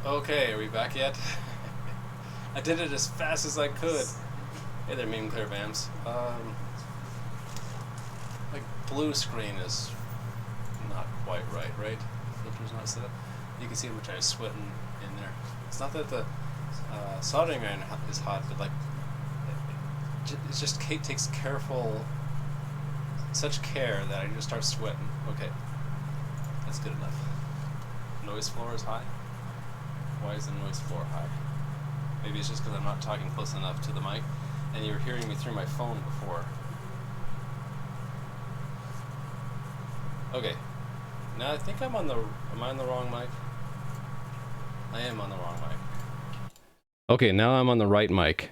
Okay, are we back yet? I did it as fast as I could. Hey there, meme clear vams. Like blue screen is not quite right? Filter's not set up. You can see how much I was sweating in there. It's not that the soldering iron is hot, but like it just takes such care that I just start sweating. Okay, that's good enough. Noise floor is high. Why is the noise floor high? Maybe it's just because I'm not talking close enough to the mic, and you were hearing me through my phone before. Okay, now I think am I on the wrong mic? I am on the wrong mic. Okay, now I'm on the right mic.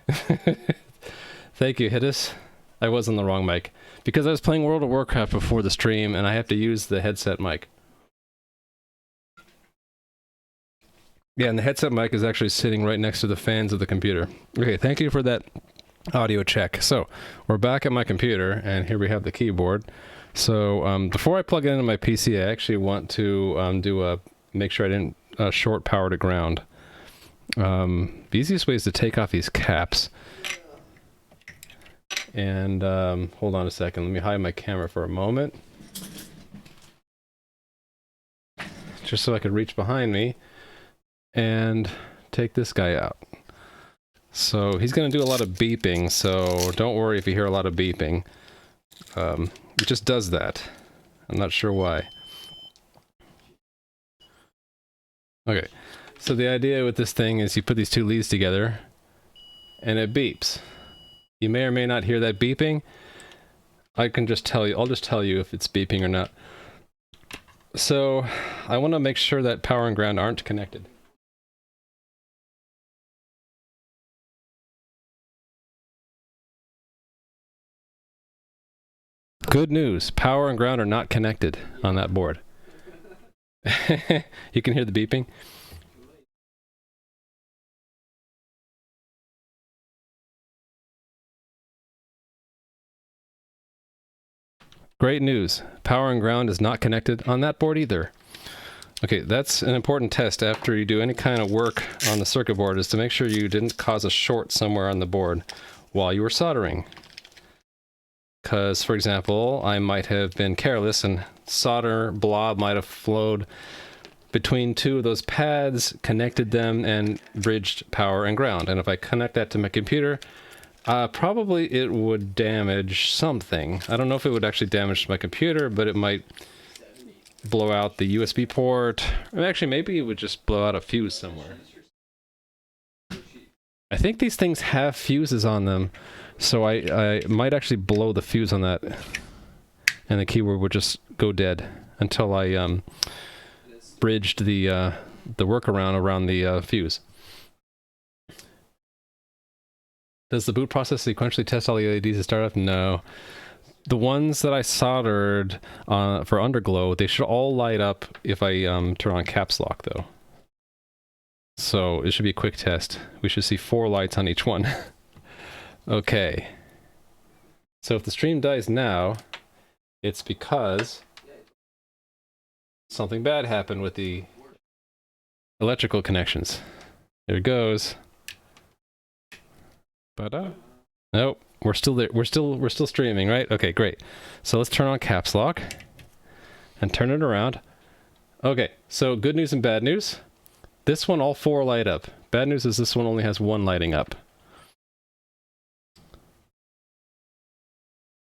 Thank you, Hittis. I was on the wrong mic, because I was playing World of Warcraft before the stream, and I have to use the headset mic. Yeah, and the headset mic is actually sitting right next to the fans of the computer. Okay, thank you for that audio check. So, we're back at my computer, and here we have the keyboard. So, before I plug it into my PC, I actually want to make sure I didn't short power to ground. The easiest way is to take off these caps. And, hold on a second, let me hide my camera for a moment. Just so I could reach behind me and take this guy out. So he's going to do a lot of beeping, so don't worry if you hear a lot of beeping. It just does that. I'm not sure why. Okay, so the idea with this thing is you put these two leads together and it beeps. You may or may not hear that beeping. I can just tell you, I'll just tell you if it's beeping or not. So I want to make sure that power and ground aren't connected. Good news, power and ground are not connected on that board. You can hear the beeping. Great news, power and ground is not connected on that board either. Okay, that's an important test after you do any kind of work on the circuit board, is to make sure you didn't cause a short somewhere on the board while you were soldering. Because, for example, I might have been careless and solder blob might have flowed between two of those pads, connected them, and bridged power and ground. And if I connect that to my computer, probably it would damage something. I don't know if it would actually damage my computer, but it might blow out the USB port. Or actually, maybe it would just blow out a fuse somewhere. I think these things have fuses on them, so I might actually blow the fuse on that, and the keyboard would just go dead until I bridged the workaround around the fuse. Does the boot process sequentially test all the LEDs at startup? No. The ones that I soldered for underglow, they should all light up if I turn on caps lock, though. So it should be a quick test. We should see 4 lights on each one. Okay. So if the stream dies now, it's because something bad happened with the electrical connections. There it goes. Nope, we're still there. We're still streaming, right? Okay, great. So let's turn on caps lock and turn it around. Okay, so good news and bad news. This one, all 4 light up. Bad news is this one only has 1 lighting up.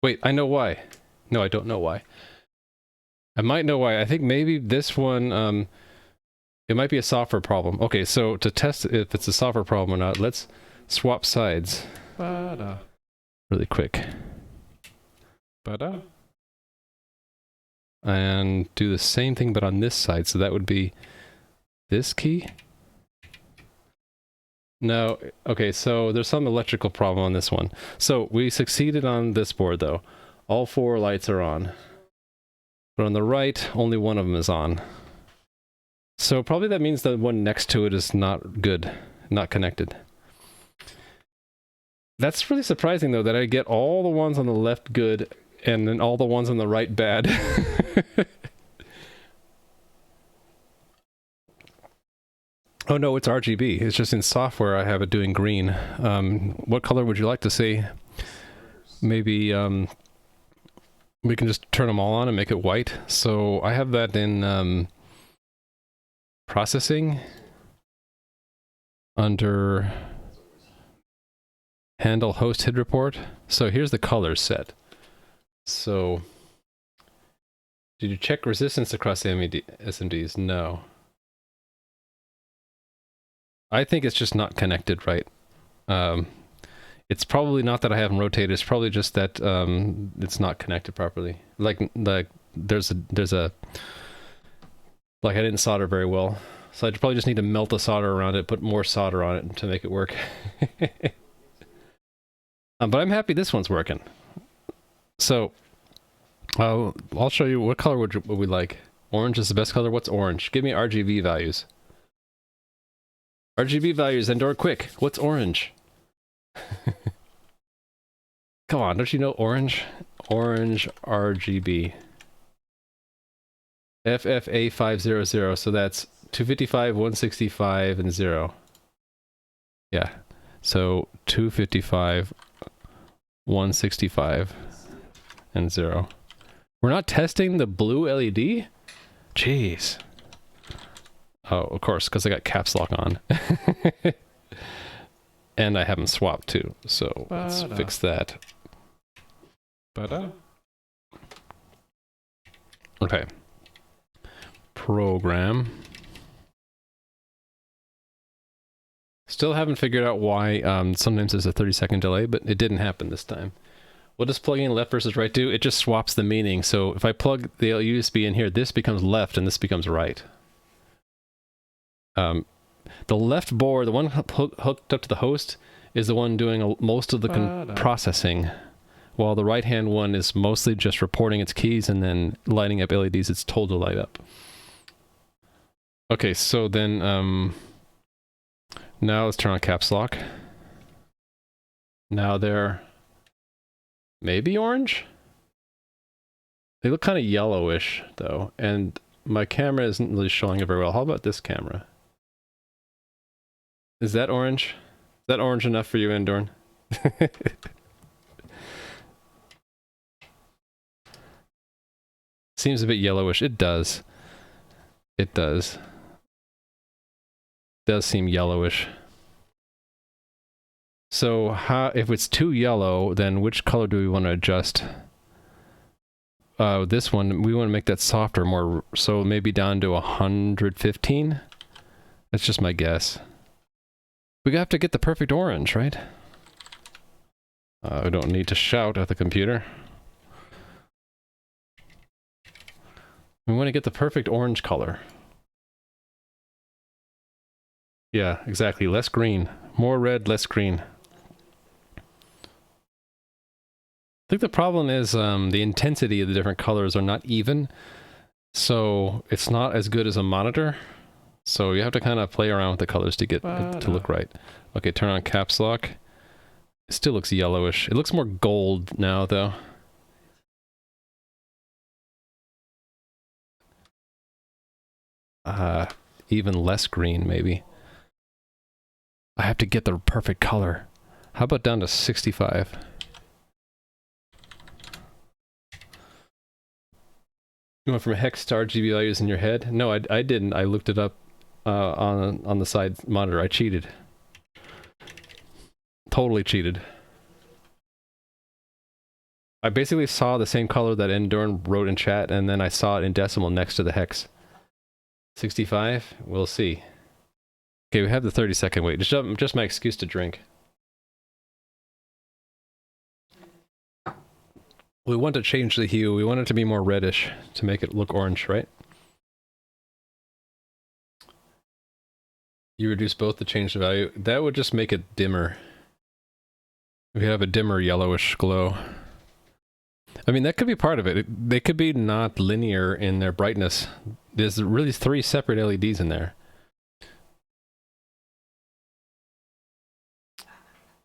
Wait, I know why. No, I don't know why. I might know why. I think maybe this one, it might be a software problem. Okay, so to test if it's a software problem or not, let's swap sides. Really quick. And do the same thing but on this side, so that would be this key. No, okay, so there's some electrical problem on this one. So we succeeded on this board though. All 4 lights are on. But on the right, only one of them is on. So probably that means the one next to it is not good, not connected. That's really surprising though, that I get all the ones on the left good and then all the ones on the right bad. Oh no, it's RGB. It's just in software I have it doing green. What color would you like to see? Maybe we can just turn them all on and make it white. So I have that in processing under handle host HID report. So here's the colors set. So did you check resistance across SMDs? No. I think it's just not connected right. It's probably not that I haven't rotated. It's probably just that it's not connected properly. Like there's a like I didn't solder very well, so I probably just need to melt the solder around it, put more solder on it to make it work. But I'm happy this one's working. So I'll show you what color would we like. Orange is the best color. What's orange? Give me RGB values. RGB values, Endor, quick. What's orange? Come on, don't you know orange? Orange RGB. FFA500, so that's 255, 165, and 0. Yeah, so 255, 165, and 0. We're not testing the blue LED? Jeez. Oh, of course, because I got caps lock on. And I haven't swapped too, so let's fix that. Okay. Program. Still haven't figured out why sometimes there's a 30-second delay, but it didn't happen this time. What does plugging left versus right do? It just swaps the meaning. So if I plug the USB in here, this becomes left and this becomes right. The left board, the one hooked up to the host, is the one doing most of the processing, while the right-hand one is mostly just reporting its keys and then lighting up LEDs it's told to light up. Okay, so then now let's turn on caps lock. Now they're maybe orange? They look kind of yellowish though, and my camera isn't really showing it very well. How about this camera? Is that orange? Is that orange enough for you, Endorn? Seems a bit yellowish. It does. It does. Does seem yellowish. So if it's too yellow, then which color do we want to adjust? This one, we want to make that softer, more, so maybe down to 115? That's just my guess. We have to get the perfect orange, right? We don't need to shout at the computer. We want to get the perfect orange color. Yeah, exactly. Less green. More red, less green. I think the problem is the intensity of the different colors are not even. So it's not as good as a monitor. So you have to kind of play around with the colors to get it to look right. Okay, turn on caps lock. It still looks yellowish. It looks more gold now, though. Even less green, maybe. I have to get the perfect color. How about down to 65? You went from hex to RGB values in your head? No, I didn't. I looked it up on the side monitor. I cheated. Totally cheated. I basically saw the same color that Endurn wrote in chat, and then I saw it in decimal next to the hex. 65? We'll see. Okay, we have the 30-second wait. Just my excuse to drink. We want to change the hue. We want it to be more reddish to make it look orange, right? You reduce both to change the value. That would just make it dimmer. We have a dimmer yellowish glow. I mean, that could be part of it. They could be not linear in their brightness. There's really 3 separate LEDs in there.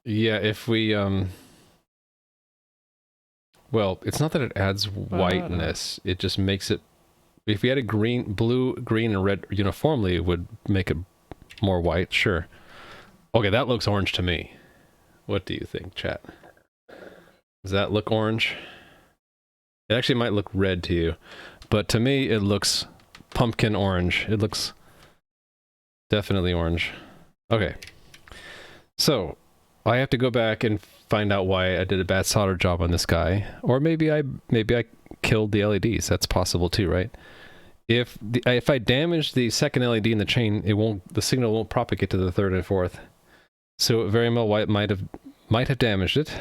Yeah, if we, well, it's not that it adds whiteness, it just makes it, if we had a green, blue, green, and red uniformly, it would make it more white, sure. Okay, that looks orange to me. What do you think, chat? Does that look orange? It actually might look red to you, but to me it looks pumpkin orange. It looks definitely orange. Okay, so I have to go back and find out why I did a bad solder job on this guy, or maybe I killed the LEDs. That's possible too, right? If I damage the second LED in the chain, the signal won't propagate to the third and fourth. So very well might have damaged it.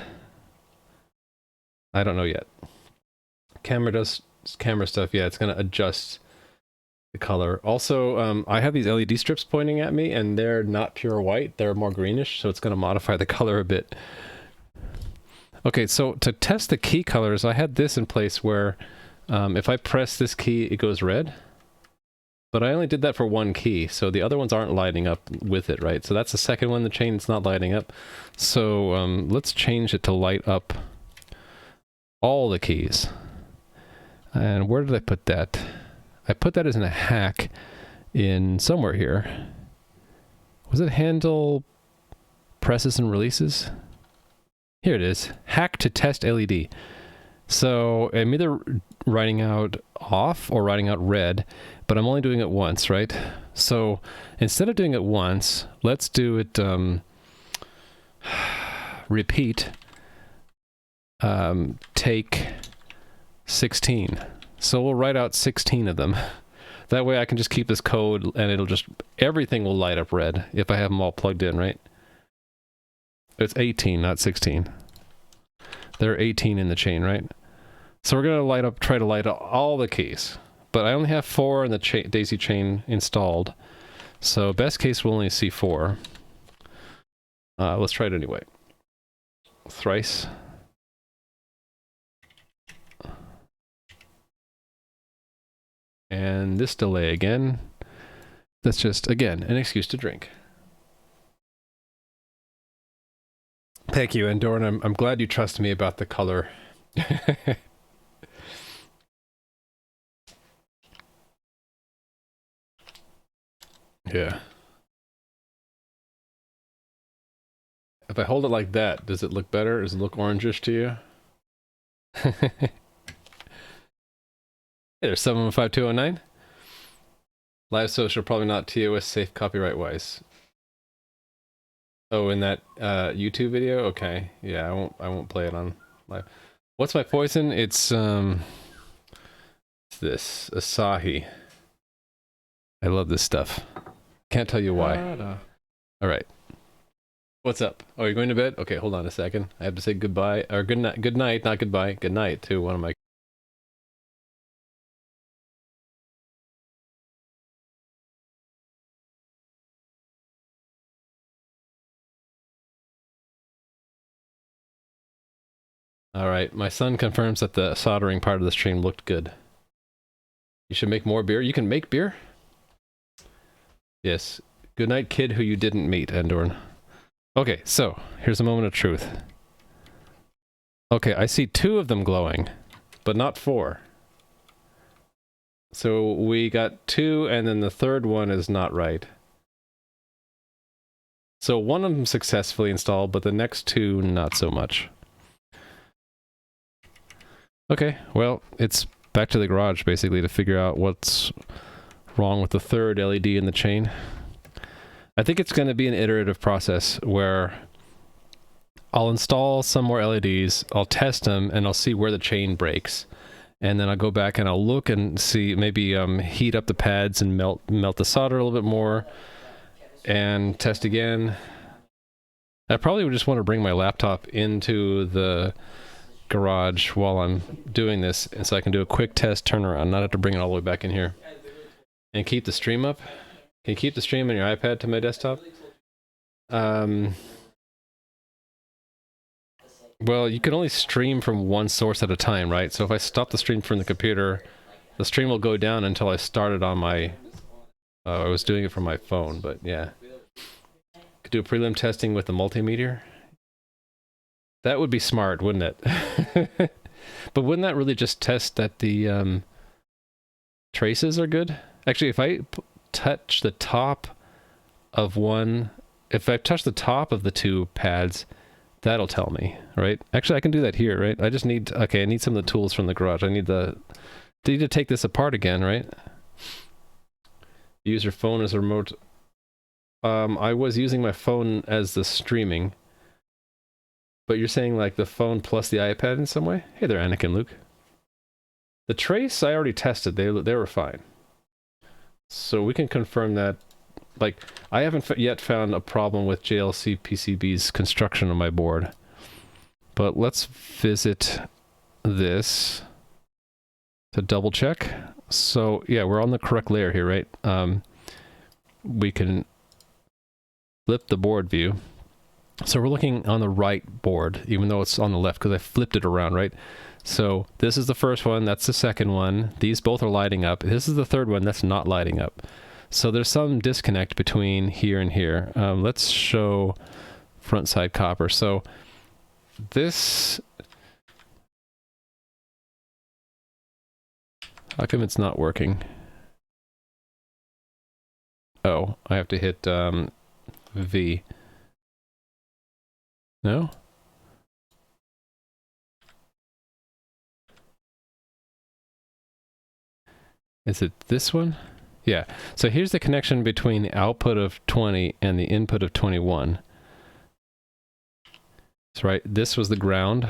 I don't know yet. Camera does camera stuff. Yeah, it's gonna adjust the color. Also, I have these LED strips pointing at me, and they're not pure white. They're more greenish, so it's gonna modify the color a bit. Okay, so to test the key colors, I had this in place where if I press this key, it goes red. But I only did that for one key, so the other ones aren't lighting up with it, right? So that's the second one, the chain's not lighting up. So let's change it to light up all the keys. And where did I put that? I put that as in a hack in somewhere here. Was it handle presses and releases? Here it is. Hack to test LED. So I'm either writing out off or writing out red, but I'm only doing it once, right? So instead of doing it once, let's do it repeat take 16. So we'll write out 16 of them. That way I can just keep this code and it'll just, everything will light up red if I have them all plugged in, right? It's 18, not 16. There are 18 in the chain, right? So we're gonna try to light up all the keys. But I only have 4 in the daisy chain installed. So best case we'll only see 4. Let's try it anyway. Thrice. And this delay again. That's just, again, an excuse to drink. Thank you, Endoran. I'm glad you trust me about the color. Yeah. If I hold it like that, does it look better? Does it look orangish to you? Hey, there's 715-209. Live social, probably not TOS safe copyright wise. Oh, in that YouTube video? Okay. Yeah, I won't play it on live. What's my poison? It's this Asahi. I love this stuff. Can't tell you why. All right. What's up? Oh, you're going to bed? Okay, hold on a second. I have to say goodbye or good night, not goodbye. Good night to one of my. All right, my son confirms that the soldering part of the stream looked good. You should make more beer. You can make beer? Yes. Good night, kid who you didn't meet, Endorn. Okay, so here's a moment of truth. Okay, I see 2 of them glowing, but not 4. So we got 2, and then the third one is not right. So one of them successfully installed, but the next 2 not so much. Okay, well, it's back to the garage, basically, to figure out what's wrong with the third LED in the chain. I think it's going to be an iterative process where I'll install some more LEDs, I'll test them, and I'll see where the chain breaks. And then I'll go back and I'll look and see, maybe heat up the pads and melt the solder a little bit more, and test again. I probably would just want to bring my laptop into the garage while I'm doing this, and so I can do a quick test turnaround, not have to bring it all the way back in here. And keep the stream up. Can you keep the stream on your iPad to my desktop? Well, you can only stream from one source at a time, right? So if I stop the stream from the computer, the stream will go down until I start it on my... I was doing it from my phone, but yeah. Could do a prelim testing with the multimeter. That would be smart, wouldn't it? But wouldn't that really just test that the traces are good? Actually, if I touch the top of one, if I touch the top of the two pads, that'll tell me, right? Actually, I can do that here, right? I just need, okay, I need some of the tools from the garage. I need to take this apart again, right? Use your phone as a remote. I was using my phone as the streaming. But you're saying like the phone plus the iPad in some way? Hey there, Anakin Luke. The trace I already tested. They were fine. So we can confirm that. Like, I haven't yet found a problem with JLC PCB's construction on my board. But let's visit this to double check. So yeah, we're on the correct layer here, right? We can flip the board view. So we're looking on the right board, even though it's on the left, because I flipped it around, right? So this is the first one, that's the second one. These both are lighting up. This is the third one that's not lighting up. So there's some disconnect between here and here. Let's show front side copper. So this... How come it's not working? Oh, I have to hit V. No? Is it this one? Yeah. So here's the connection between the output of 20 and the input of 21. That's right. This was the ground,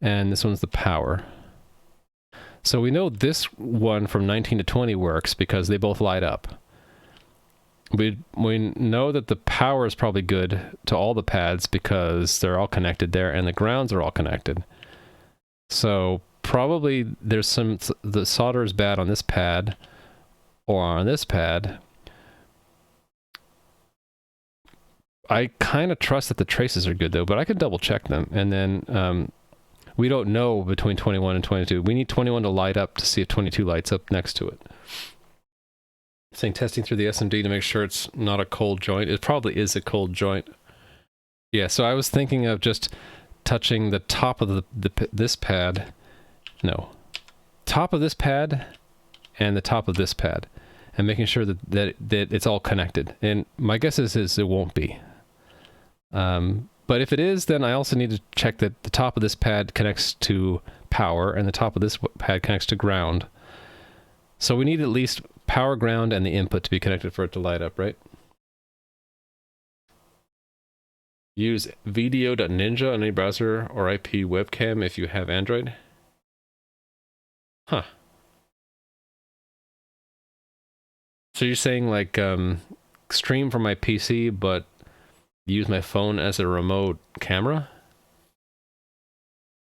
and this one's the power. So we know this one from 19 to 20 works because they both light up. We know that the power is probably good to all the pads because they're all connected there and the grounds are all connected. So probably there's the solder is bad on this pad or on this pad. I kind of trust that the traces are good though, but I could double check them. And then we don't know between 21 and 22. We need 21 to light up to see if 22 lights up next to it. Saying testing through the SMD to make sure it's not a cold joint. It probably is a cold joint. Yeah, so I was thinking of just touching the top of this pad. No. Top of this pad and the top of this pad. And making sure that it's all connected. And my guess is it won't be. But if it is, then I also need to check that the top of this pad connects to power and the top of this pad connects to ground. So we need at least power, ground, and the input to be connected for it to light up, right? Use video.ninja on any browser or IP webcam if you have Android. Huh. So you're saying like stream from my PC, but use my phone as a remote camera?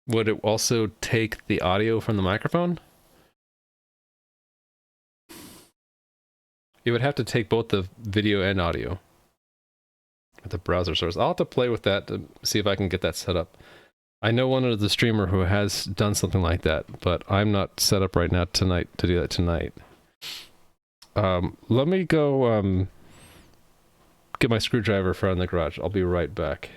Would it also take the audio from the microphone? It would have to take both the video and audio with the browser source. I'll have to play with that to see if I can get that set up. I know one of the streamer who has done something like that, but I'm not set up right now tonight to do that tonight. Let me go get my screwdriver from the garage. I'll be right back.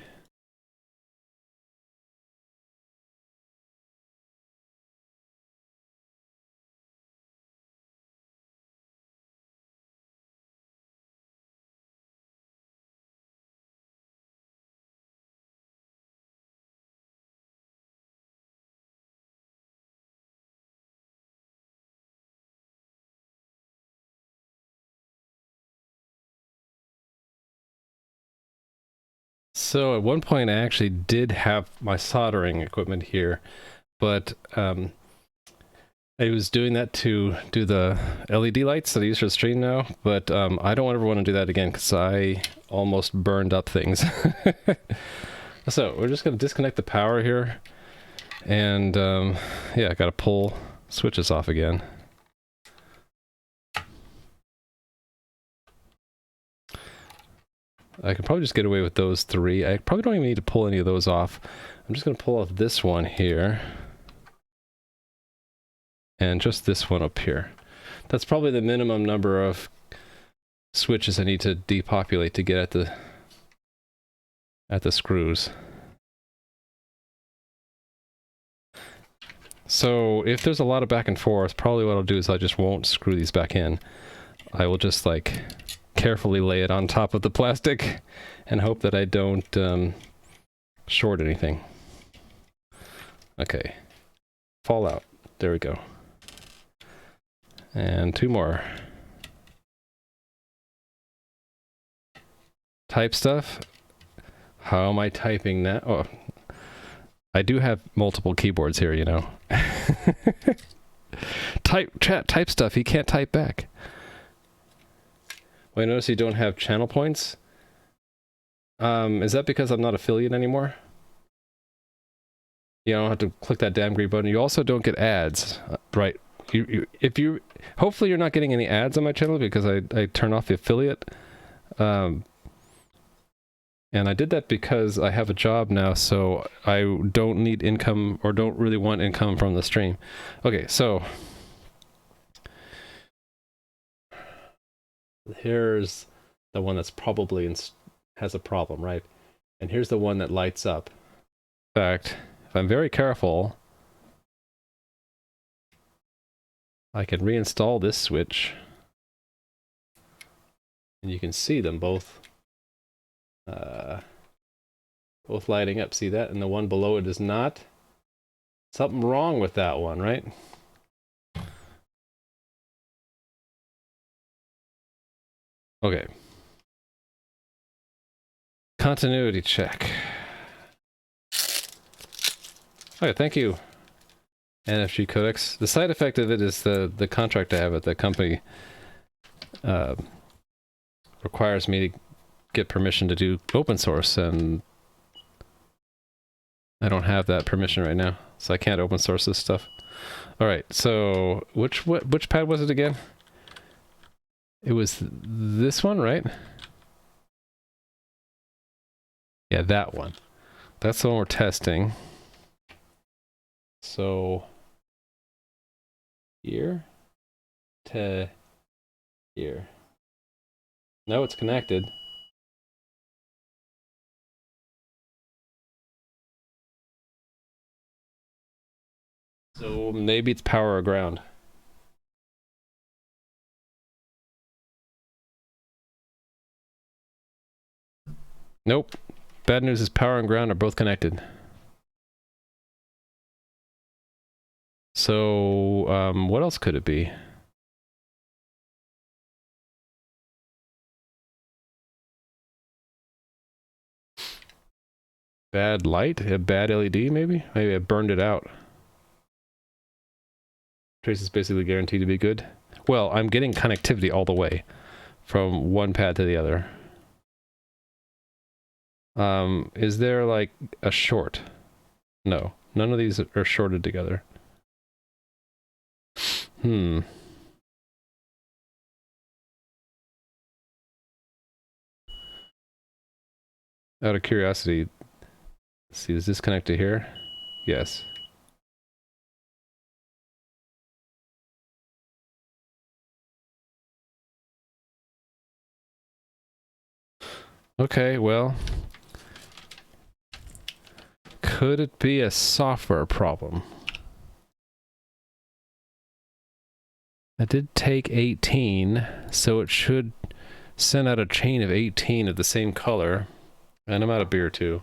So at one point I actually did have my soldering equipment here, but I was doing that to do the LED lights that I use for the stream now, but I don't ever want to do that again because I almost burned up things. So we're just going to disconnect the power here, and yeah, I got to pull switches off again. I could probably just get away with those three. I probably don't even need to pull any of those off. I'm just going to pull off this one here. And just this one up here. That's probably the minimum number of switches I need to depopulate to get at the screws. So if there's a lot of back and forth, probably what I'll do is I just won't screw these back in. I will just like carefully lay it on top of the plastic and hope that I don't short anything. Okay. Fallout. There we go. And 2 more. Type stuff. How am I typing that? Oh, I do have multiple keyboards here, you know. Type stuff. He can't type back. Well, I notice you don't have channel points. Is that because I'm not affiliate anymore? You don't have to click that damn green button. You also don't get ads, right? Hopefully you're not getting any ads on my channel because I turn off the affiliate. And I did that because I have a job now, so I don't need income or don't really want income from the stream. Okay, so here's the one that's probably has a problem, right? And here's the one that lights up. In fact, if I'm very careful, I can reinstall this switch. And you can see them both. Both lighting up. See that? And the one below it is not. Something wrong with that one, right? Okay. Continuity check. Okay, thank you. NFG codecs. The side effect of it is the contract I have at the company requires me to get permission to do open source, and I don't have that permission right now, so I can't open source this stuff. All right, so which pad was it again? It was this one, right? Yeah, that one. That's the one we're testing. So here to here. No, it's connected. So maybe it's power or ground. Nope. Bad news is power and ground are both connected. So, what else could it be? Bad light? A bad LED, maybe? Maybe I burned it out. Trace is basically guaranteed to be good. Well, I'm getting connectivity all the way from one pad to the other. Is there like a short? No, none of these are shorted together. Out of curiosity, let's see, is this connected here? Yes. Okay, well, could it be a software problem? I did take 18, so it should send out a chain of 18 of the same color. And I'm out of beer too.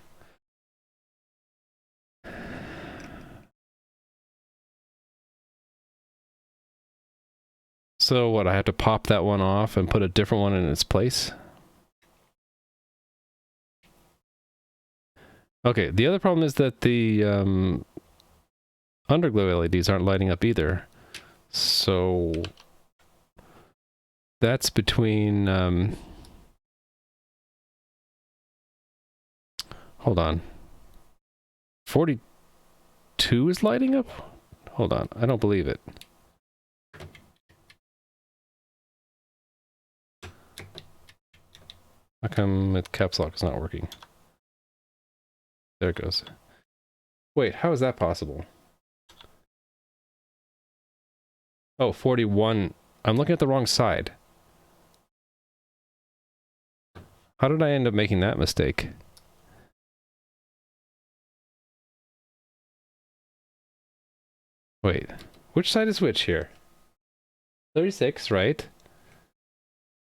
So what, I have to pop that one off and put a different one in its place? Okay, the other problem is that the underglow LEDs aren't lighting up either. So that's between hold on. 42 is lighting up? Hold on, I don't believe it. How come the caps lock is not working? There it goes. Wait, how is that possible? Oh, 41. I'm looking at the wrong side. How did I end up making that mistake? Wait, which side is which here? 36, right?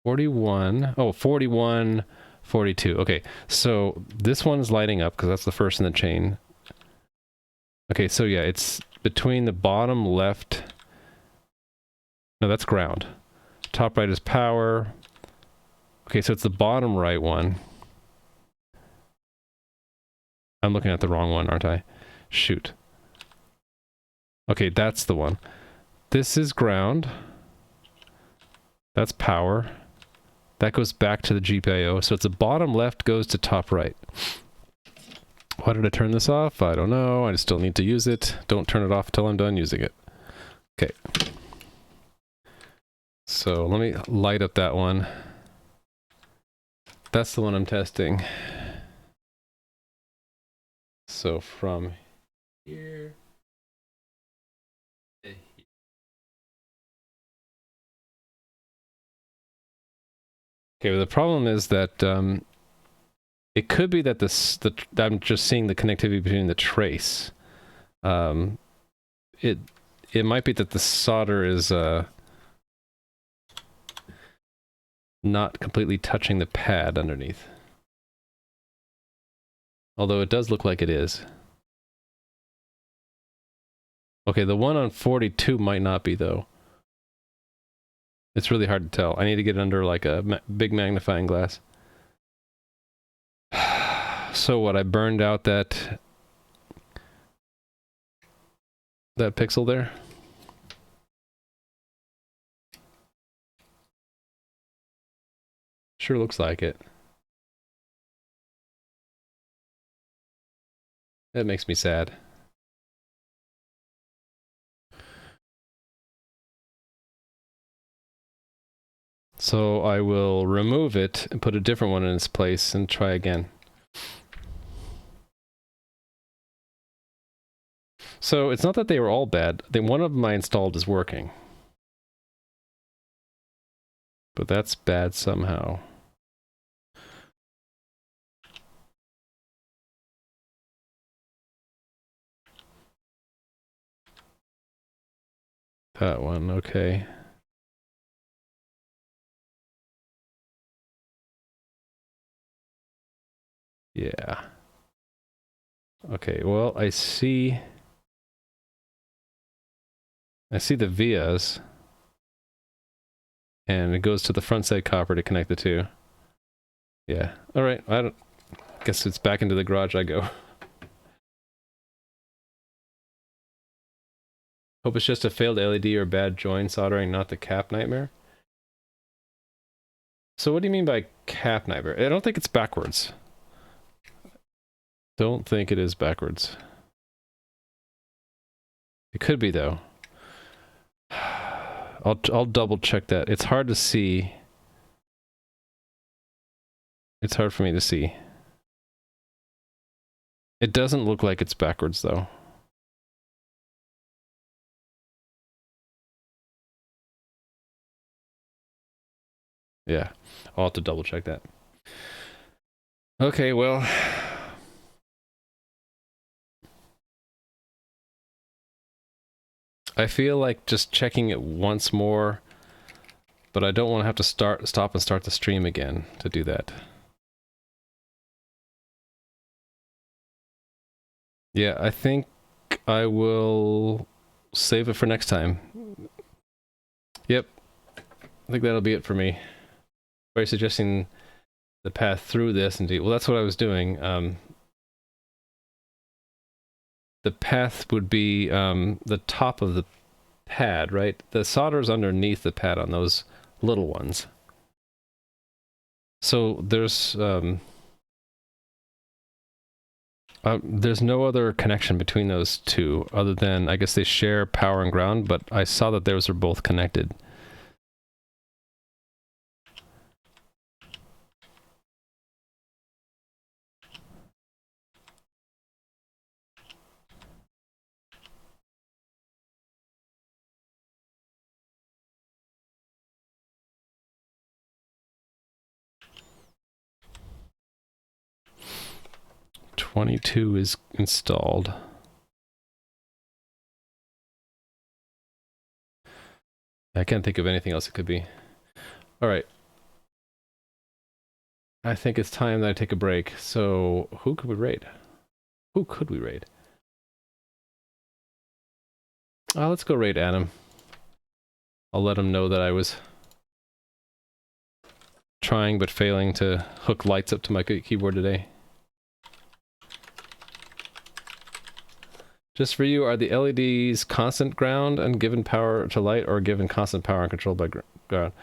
41. Oh, 41, 42. Okay, so this one's lighting up because that's the first in the chain. Okay, so yeah, it's between the bottom left. No, that's ground. Top right is power. Okay, so it's the bottom right one. I'm looking at the wrong one, aren't I? Shoot. Okay, that's the one. This is ground. That's power. That goes back to the GPIO. So it's the bottom left goes to top right. Why did I turn this off? I don't know. I still need to use it. Don't turn it off until I'm done using it. Okay. So let me light up that one. That's the one I'm testing. So from here. Okay, well, the problem is that it could be that I'm just seeing the connectivity between the trace. It might be that the solder is not completely touching the pad underneath. Although it does look like it is. Okay, the one on 42 might not be though. It's really hard to tell. I need to get it under like a big magnifying glass. So what, I burned out that pixel there? Sure looks like it. That makes me sad. So I will remove it and put a different one in its place and try again. So it's not that they were all bad. One of them I installed is working. But that's bad somehow. That one, okay. Yeah. Okay, well, I see the vias. And it goes to the front side copper to connect the two. Yeah. Alright, I guess it's back into the garage I go. Hope it's just a failed LED or bad join soldering, not the cap nightmare. So what do you mean by cap nightmare? I don't think it's backwards. Don't think it is backwards. It could be though. I'll double check that. It's hard to see. It's hard for me to see. It doesn't look like it's backwards though. Yeah, I'll have to double check that. Okay, well. I feel like just checking it once more, but I don't want to have to stop and start the stream again to do that. Yeah, I think I will save it for next time. Yep. I think that'll be it for me. By suggesting the path through this and well, that's what I was doing. The path would be the top of the pad, right? The solder's underneath the pad on those little ones. So there's no other connection between those two other than, I guess they share power and ground, but I saw that those are both connected. .22 is installed. I can't think of anything else it could be. All right. I think it's time that I take a break. So who could we raid? Who could we raid? Let's go raid Adam. I'll let him know that I was trying but failing to hook lights up to my keyboard today. Just for you, are the LEDs constant ground and given power to light, or given constant power and controlled by ground?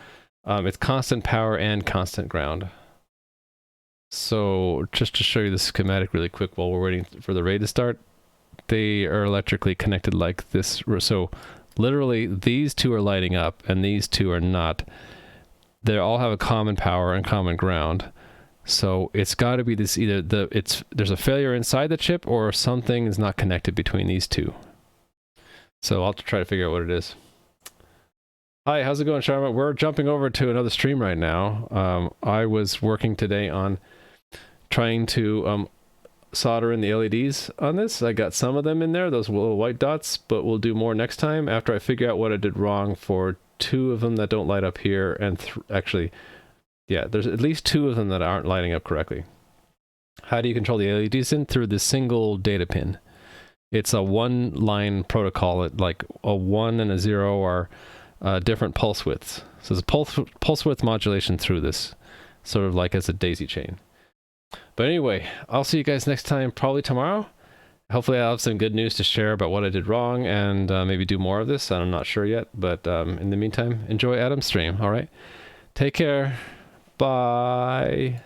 It's constant power and constant ground. So just to show you the schematic really quick while we're waiting for the raid to start, they are electrically connected like this. So literally these two are lighting up and these two are not. They all have a common power and common ground. So it's got to be this, either there's a failure inside the chip or something is not connected between these two. So I'll have to try to figure out what it is. Hi, how's it going, Sharma? We're jumping over to another stream right now. I was working today on trying to solder in the LEDs on this. I got some of them in there, those little white dots, but we'll do more next time after I figure out what I did wrong for two of them that don't light up here, and actually, yeah, there's at least two of them that aren't lighting up correctly. How do you control the LEDs in? Through the single data pin. It's a one-line protocol, like a 1 and a 0 are different pulse widths. So there's a pulse width modulation through this, sort of like as a daisy chain. But anyway, I'll see you guys next time, probably tomorrow. Hopefully I'll have some good news to share about what I did wrong, and maybe do more of this. I'm not sure yet, but in the meantime, enjoy Adam's stream, all right? Take care. Bye.